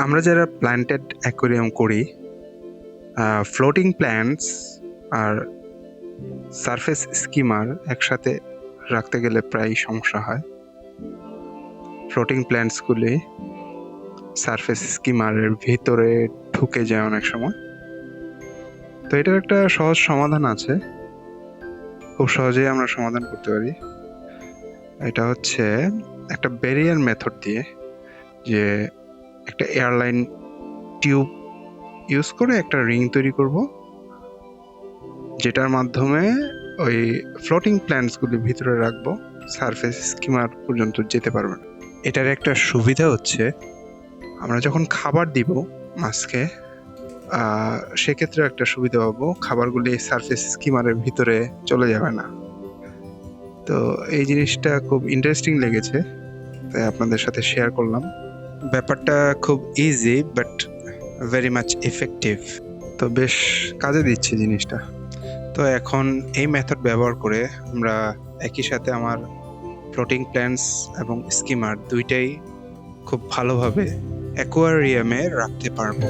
আমরা যারা planted aquarium করি, ফ্লোটিং প্ল্যান্টস আর সারফেস স্কিমার একসাথে রাখতে গেলে প্রায়ই সমস্যা হয়। ফ্লোটিং প্ল্যান্টসগুলি সারফেস স্কিমারের ভিতরে ঢুকে যায় অনেক সময়। তো এটার একটা সহজ সমাধান আছে, খুব সহজেই আমরা সমাধান করতে পারি। এটা হচ্ছে একটা ব্যারিয়ার মেথড দিয়ে, যে একটা এয়ারলাইন টিউব ইউজ করে একটা রিং তৈরি করব, যেটার মাধ্যমে ওই ফ্লোটিং প্ল্যান্টসগুলি ভিতরে রাখবো, সারফেস স্কিমার পর্যন্ত যেতে পারবে না। এটার একটা সুবিধা হচ্ছে, আমরা যখন খাবার দিব মাছকে, সেক্ষেত্রে একটা সুবিধা পাবো, খাবারগুলি সারফেস স্কিমারের ভিতরে চলে যাবে না। তো এই জিনিসটা খুব ইন্টারেস্টিং লেগেছে, তাই আপনাদের সাথে শেয়ার করলাম। ব্যাপারটা খুব easy but very much effective, তো বেশ কাজে দিচ্ছে জিনিসটা। তো এখন এই মেথড ব্যবহার করে আমরা একই সাথে আমার ফ্লোটিং প্ল্যান্টস এবং স্কিমার দুইটাই খুব ভালোভাবে অ্যাকোয়ারিয়ামে রাখতে পারবো।